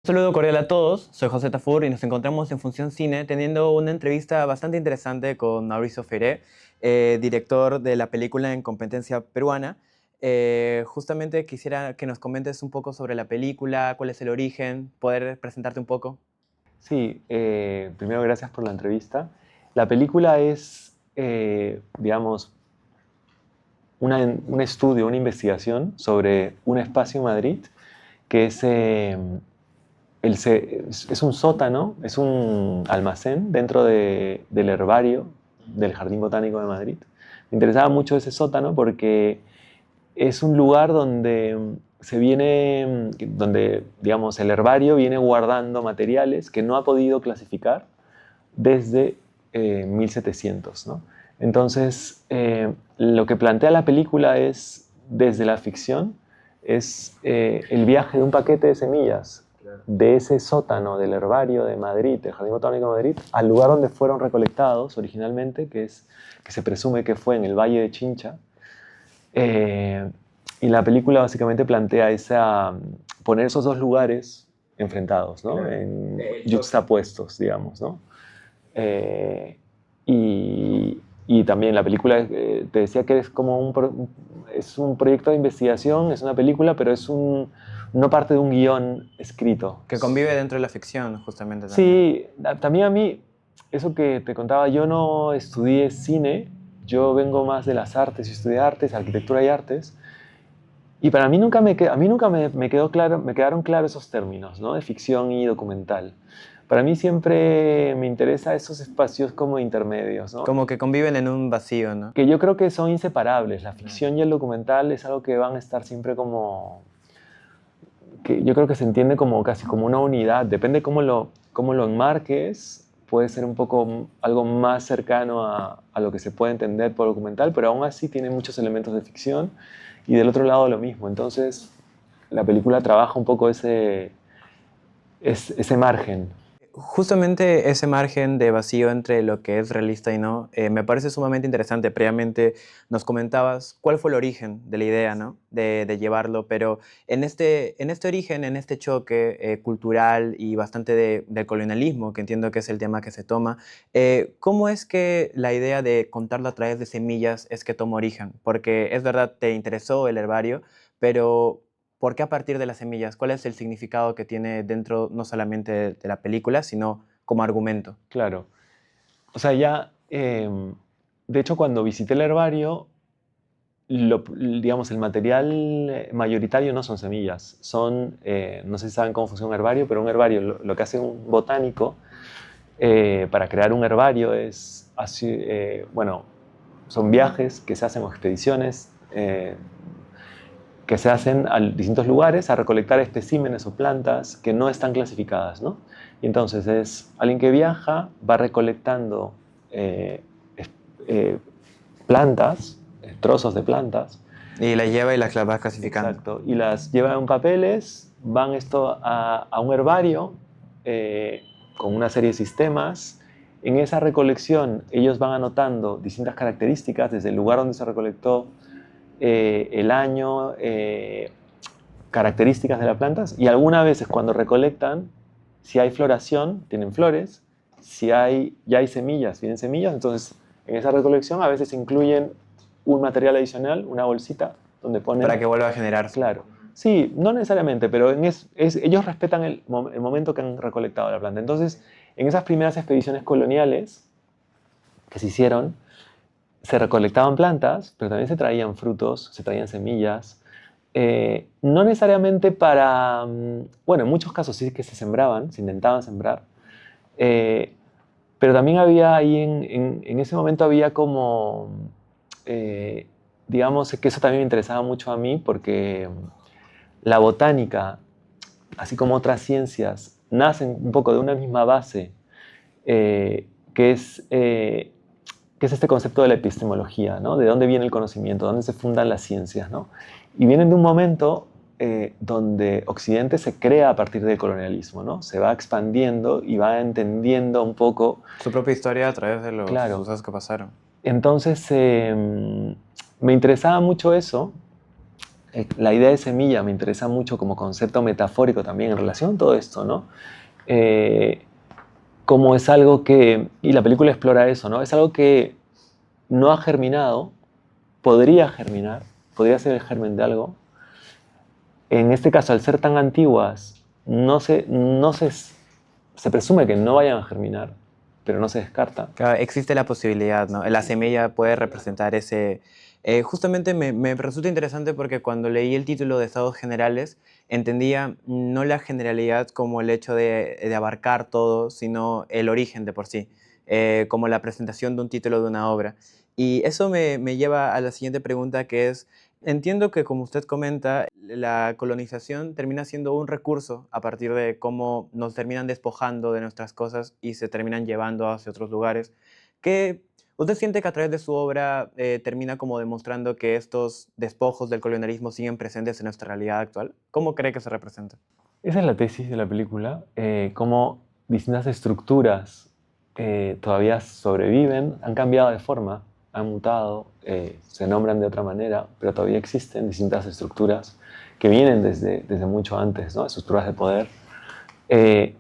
Saludo cordial a todos, soy José Tafur y nos encontramos en Función Cine teniendo una entrevista bastante interesante con Mauricio Ferré, director de la película en competencia peruana. Justamente quisiera que nos comentes un poco sobre la película, cuál es el origen, poder presentarte un poco. Sí, primero gracias por la entrevista. La película es, digamos, un estudio, una investigación sobre un espacio en Madrid que es, es un sótano, es un almacén dentro del herbario del Jardín Botánico de Madrid. Me interesaba mucho ese sótano porque es un lugar donde donde, digamos, el herbario viene guardando materiales que no ha podido clasificar desde 1700, ¿no? Entonces, lo que plantea la película es, desde la ficción, es el viaje de un paquete de semillas de ese sótano del herbario de Madrid, del Jardín Botánico de Madrid, al lugar donde fueron recolectados originalmente, que se presume que fue en el Valle de Chincha. Eh, y la película básicamente plantea poner esos dos lugares enfrentados, ¿no? Yuxtapuestos, digamos, ¿no? Eh, y también la película, te decía que es como es un proyecto de investigación, es una película, pero no parte de un guión escrito. Que convive dentro de la ficción, justamente también. Sí, también a mí, eso que te contaba, yo no estudié cine, yo vengo más de las artes, yo estudié artes, arquitectura y artes, y para mí a mí nunca me quedó claro, me quedaron claros esos términos, ¿no? De ficción y documental. Para mí siempre me interesa esos espacios como intermedios, ¿no? Como que conviven en un vacío, ¿no? Que yo creo que son inseparables. La ficción y el documental es algo que van a estar siempre como... que yo creo que se entiende como casi como una unidad. Depende cómo lo enmarques, puede ser un poco algo más cercano a lo que se puede entender por documental, pero aún así tiene muchos elementos de ficción y del otro lado lo mismo. Entonces, la película trabaja un poco ese margen. Justamente ese margen de vacío entre lo que es realista y no, me parece sumamente interesante. Previamente nos comentabas cuál fue el origen de la idea, ¿no? De llevarlo, pero en este origen, en este choque cultural y bastante del colonialismo, que entiendo que es el tema que se toma, ¿cómo es que la idea de contarlo a través de semillas es que toma origen? Porque es verdad, te interesó el herbario, pero ¿por qué a partir de las semillas? ¿Cuál es el significado que tiene dentro no solamente de la película, sino como argumento? Claro. O sea, de hecho, cuando visité el herbario, digamos, el material mayoritario no son semillas, no sé si saben cómo funciona un herbario, pero un herbario, lo que hace un botánico para crear un herbario es, bueno, son viajes que se hacen o expediciones que se hacen a distintos lugares a recolectar especímenes o plantas que no están clasificadas, ¿no? Y entonces es alguien que viaja, va recolectando eh, es- eh, plantas, trozos de plantas. Y la lleva y la va clasificando. Exacto. Y las lleva en papeles, van esto a un herbario eh, con una serie de sistemas. En esa recolección ellos van anotando distintas características desde el lugar donde se recolectó, el año, características de las plantas, y algunas veces cuando recolectan, si hay floración, tienen flores, si ya hay semillas, tienen semillas, entonces en esa recolección a veces incluyen un material adicional, una bolsita, donde ponen... Para que vuelva a generarse. Claro. Sí, no necesariamente, pero ellos respetan el momento que han recolectado la planta. Entonces, en esas primeras expediciones coloniales que se hicieron, se recolectaban plantas, pero también se traían frutos, se traían semillas. No necesariamente bueno, en muchos casos sí que se sembraban, se intentaban sembrar, eh, pero también había ahí, en ese momento había como, eh, digamos, que eso también me interesaba mucho a mí, porque la botánica, así como otras ciencias, nacen un poco de una misma base, eh, que es... eh, que es este concepto de la epistemología, ¿no? De dónde viene el conocimiento, dónde se fundan las ciencias, ¿no? Y vienen de un momento donde Occidente se crea a partir del colonialismo, ¿no? Se va expandiendo y va entendiendo un poco, Su propia historia a través de los claro. sucesos que pasaron. Entonces, me interesaba mucho eso, la idea de semilla me interesa mucho como concepto metafórico también en relación a todo esto, ¿no? Eh, Como es algo que, y la película explora eso, ¿no? Es algo que no ha germinado, podría germinar, podría ser el germen de algo. En este caso, al ser tan antiguas, se presume que no vayan a germinar, pero no se descarta. Claro, existe la posibilidad, ¿no? La semilla puede representar ese... justamente me resulta interesante porque cuando leí el título de Estados Generales, entendía no la generalidad como el hecho de abarcar todo, sino el origen de por sí, como la presentación de un título de una obra. Y eso me lleva a la siguiente pregunta, que es, entiendo que como usted comenta, la colonización termina siendo un recurso a partir de cómo nos terminan despojando de nuestras cosas y se terminan llevando hacia otros lugares. ¿Qué, usted siente que a través de su obra termina como demostrando que estos despojos del colonialismo siguen presentes en nuestra realidad actual? ¿Cómo cree que se representa? Esa es la tesis de la película, cómo distintas estructuras todavía sobreviven, han cambiado de forma, han mutado, se nombran de otra manera, pero todavía existen distintas estructuras que vienen desde mucho antes, ¿no? Estructuras de poder, eh,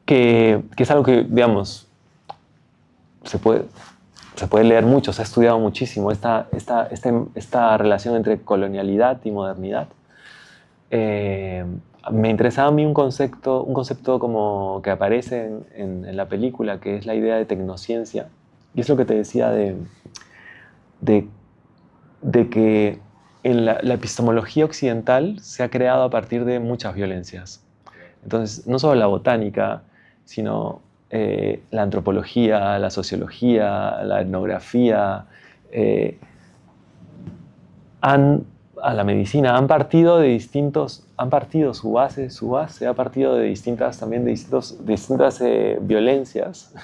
que es algo que, digamos, se puede, se puede leer mucho, se ha estudiado muchísimo, esta relación entre colonialidad y modernidad. Eh, Me interesaba a mí un concepto como que aparece en la película, que es la idea de tecnociencia. Y es lo que te decía de, de que en la epistemología occidental se ha creado a partir de muchas violencias. Entonces, no solo la botánica, sino la antropología, la sociología, la etnografía, eh, han, a la medicina han partido de distintos, han partido su base ha partido de distintas, también de distintas violencias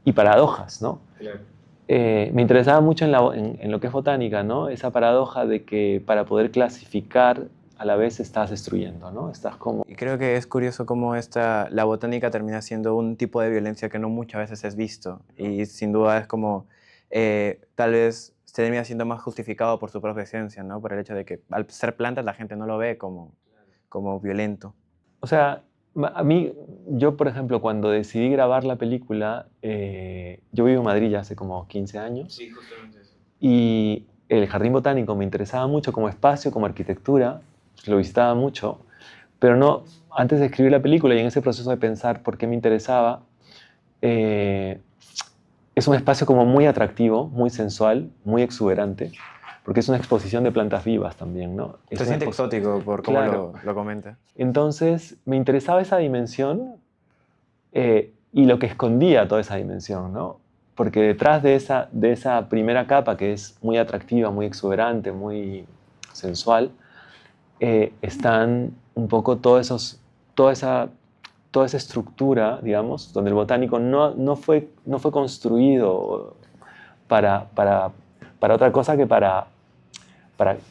y paradojas, ¿no? Claro. Me interesaba mucho en lo que es botánica, ¿no? Esa paradoja de que para poder clasificar a la vez estás destruyendo, ¿no? Estás como... Y creo que es curioso cómo la botánica termina siendo un tipo de violencia que no muchas veces es visto. Y sin duda es como, tal vez se termina siendo más justificado por su propia esencia, ¿no? Por el hecho de que al ser plantas la gente no lo ve como violento. O sea, a mí, yo por ejemplo, cuando decidí grabar la película, yo vivo en Madrid ya hace como 15 años. Sí, justamente eso. Y el jardín botánico me interesaba mucho como espacio, como arquitectura, lo visitaba mucho, pero no, antes de escribir la película y en ese proceso de pensar por qué me interesaba, eh, es un espacio como muy atractivo, muy sensual, muy exuberante, porque es una exposición de plantas vivas también, ¿no? Es Se una siente exótico por cómo Claro. lo comenta. Entonces me interesaba esa dimensión y lo que escondía toda esa dimensión, ¿no? Porque detrás de esa primera capa, que es muy atractiva, muy exuberante, muy sensual, están un poco toda esa estructura, digamos, donde el botánico no fue construido para otra cosa que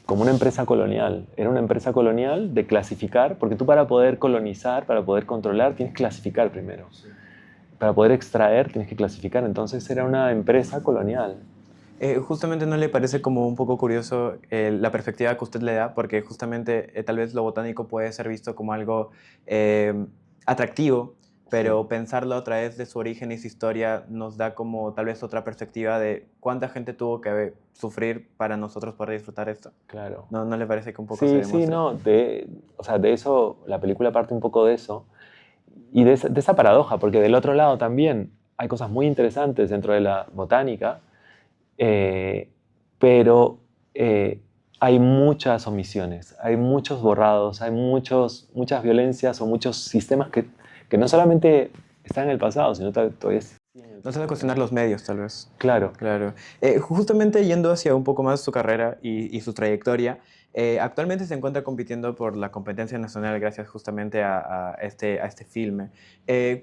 como una empresa colonial. Era una empresa colonial de clasificar, porque tú para poder colonizar, para poder controlar, tienes que clasificar primero. Sí. Para poder extraer, tienes que clasificar. Entonces era una empresa colonial. Justamente no le parece como un poco curioso la perspectiva que usted le da, porque justamente tal vez lo botánico puede ser visto como algo eh, atractivo, pero Sí. pensarlo a través de su origen y su historia nos da como tal vez otra perspectiva de cuánta gente tuvo que sufrir para nosotros poder disfrutar esto. Claro. ¿No le parece que un poco se Sí, sí, demuestre? no. O sea, de eso, la película parte un poco de eso. Y de esa paradoja, porque del otro lado también hay cosas muy interesantes dentro de la botánica, eh, pero hay muchas omisiones, hay muchos borrados, hay muchas violencias o muchos sistemas que no solamente están en el pasado, sino todavía siguen en el No se va a presente, cuestionar ¿no? los medios, tal vez. Claro. Claro. Justamente yendo hacia un poco más su carrera y su trayectoria, actualmente se encuentra compitiendo por la competencia nacional gracias justamente a este filme.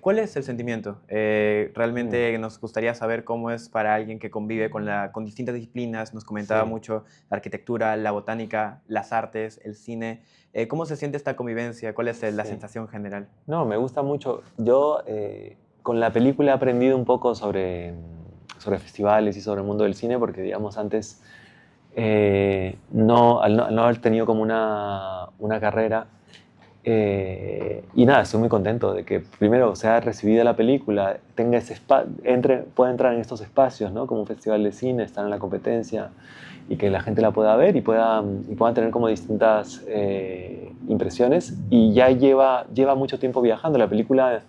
¿Cuál es el sentimiento? Mm, Realmente nos gustaría saber cómo es para alguien que convive con distintas disciplinas. Nos comentaba sí. mucho la arquitectura, la botánica, las artes, el cine. ¿Cómo se siente esta convivencia? ¿Cuál es la Sí. sensación general? No, me gusta mucho. Yo con la película he aprendido un poco sobre festivales y sobre el mundo del cine, porque digamos antes al no haber tenido como una carrera. Y nada, estoy muy contento de que primero sea recibida la película, tenga pueda entrar en estos espacios, ¿no? Como un festival de cine, estar en la competencia y que la gente la pueda ver y puedan tener como distintas impresiones. Y ya lleva mucho tiempo viajando. La película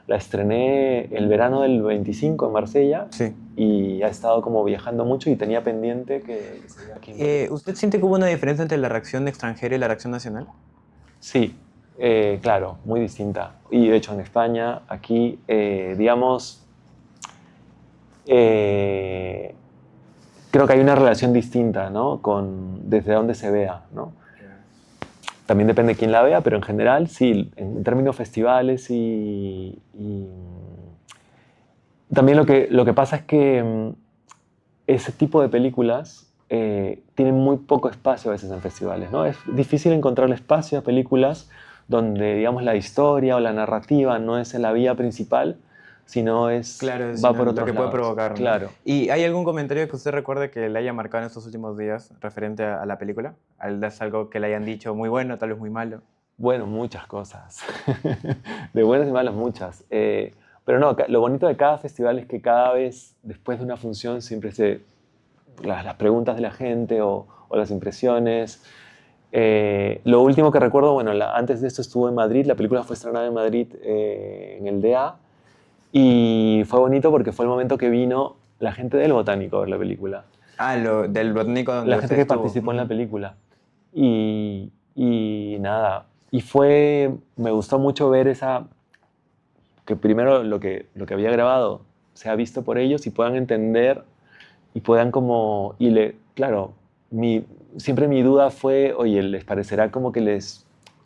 la estrené el verano del 25 en Marsella Sí. y ha estado como viajando mucho y tenía pendiente que se vea aquí en Madrid. ¿Usted siente que hubo una diferencia entre la reacción extranjera y la reacción nacional? Sí, claro, muy distinta. Y de hecho en España, aquí, digamos, eh, creo que hay una relación distinta, ¿no? Desde donde se vea, ¿no? También depende de quién la vea, pero en general, sí, en términos festivales y también lo que pasa es que ese tipo de películas tienen muy poco espacio a veces en festivales, ¿no? Es difícil encontrar espacio a películas donde, digamos, la historia o la narrativa no es en la vía principal, sino Claro, va sino por lo otros que puede lados. provocar, ¿no? Claro. ¿Y hay algún comentario que usted recuerde que le haya marcado en estos últimos días referente a la película? ¿Es algo que le hayan dicho muy bueno, tal vez muy malo? Bueno, muchas cosas. De buenas y malas, muchas. Pero no, lo bonito de cada festival es que cada vez, después de una función, siempre las preguntas de la gente o las impresiones. Lo último que recuerdo, bueno, antes de esto estuvo en Madrid, la película fue estrenada en Madrid en el DEA y fue bonito porque fue el momento que vino la gente del Botánico a ver la película. Ah, lo del botánico donde La usted gente que estuvo. participó en la Ujú. película. Y nada, me gustó mucho ver que primero lo que había grabado sea visto por ellos y puedan entender y puedan como, claro, siempre mi duda fue, oye, les parecerá como que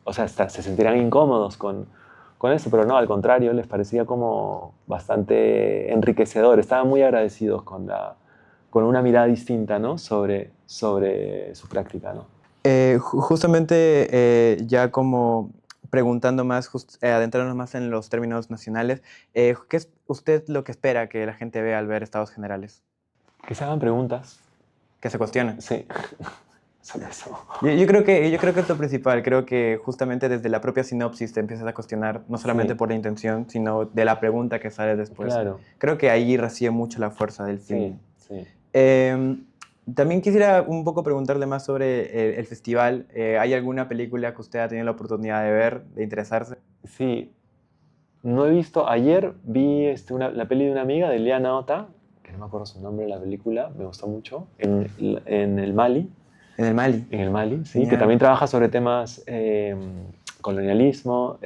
o sea, hasta se sentirán incómodos con eso, pero no, al contrario, les parecía como bastante enriquecedor, estaban muy agradecidos con una mirada distinta, ¿no? Sobre su práctica, ¿no? Justamente ya como preguntando más, adentrarnos más en los términos nacionales, ¿qué es usted lo que espera que la gente vea al ver Estados Generales? Que se hagan preguntas, Que se cuestione. sí, sobre eso. Yo creo que es lo principal. Creo que justamente desde la propia sinopsis te empiezas a cuestionar, no solamente Sí, por la intención, sino de la pregunta que sale después. claro, Creo que ahí recibe mucho la fuerza del sí, film. sí. Em, También quisiera un poco preguntarle más sobre el festival. ¿Hay alguna película que usted ha tenido la oportunidad de ver, de interesarse? Sí, no he visto, ayer vi la peli de una amiga, de Liana Ota, que no me acuerdo su nombre de la película, me gustó mucho, en el Mali, En el Mali. sí, que Genial. también trabaja sobre temas colonialismo,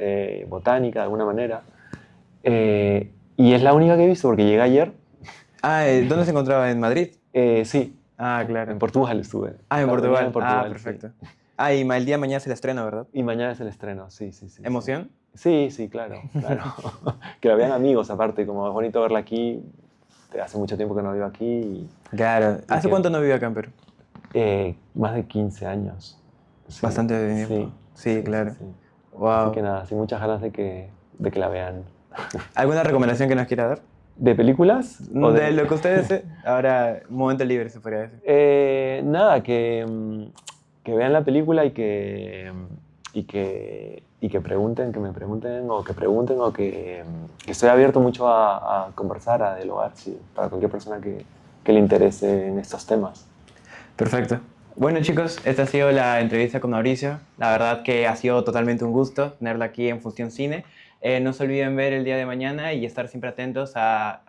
botánica, de alguna manera. Y es la única que he visto porque llegué ayer. Ah, ¿dónde se encontraba? ¿En Madrid? Sí, Ah, en claro. Portugal estuve. Ah, en Venía de Portugal. Ah, Portugal, sí. perfecto. Ah, y el día de mañana se la estrena, ¿verdad? Y mañana es el estreno, sí, sí, sí, sí. ¿Emoción? Sí, sí, claro, claro. Que la vean amigos, aparte, como es bonito verla aquí. Hace mucho tiempo que no vivo aquí Claro. y ¿Hace cuánto no vive acá en Perú? más de 15 años. Sí, Bastante tiempo. sí, Sí, sí, sí, claro. sí. Así que Wow. nada, sí, muchas ganas de que la vean. ¿Alguna recomendación que nos quiera dar? ¿De películas o De de...? lo que usted desee. Ahora, momento libre, se podría decir. Nada, que vean la película y que pregunten, que me pregunten o que pregunten o que estoy abierto mucho a conversar, a dialogar, sí, para cualquier persona que le interese en estos temas. Perfecto. Bueno, chicos, esta ha sido la entrevista con Mauricio. La verdad que ha sido totalmente un gusto tenerla aquí en Función Cine. No se olviden ver el día de mañana y estar siempre atentos a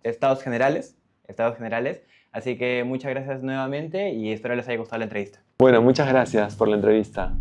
estados generales. Estados generales. Así que muchas gracias nuevamente y espero les haya gustado la entrevista. Bueno, muchas gracias por la entrevista.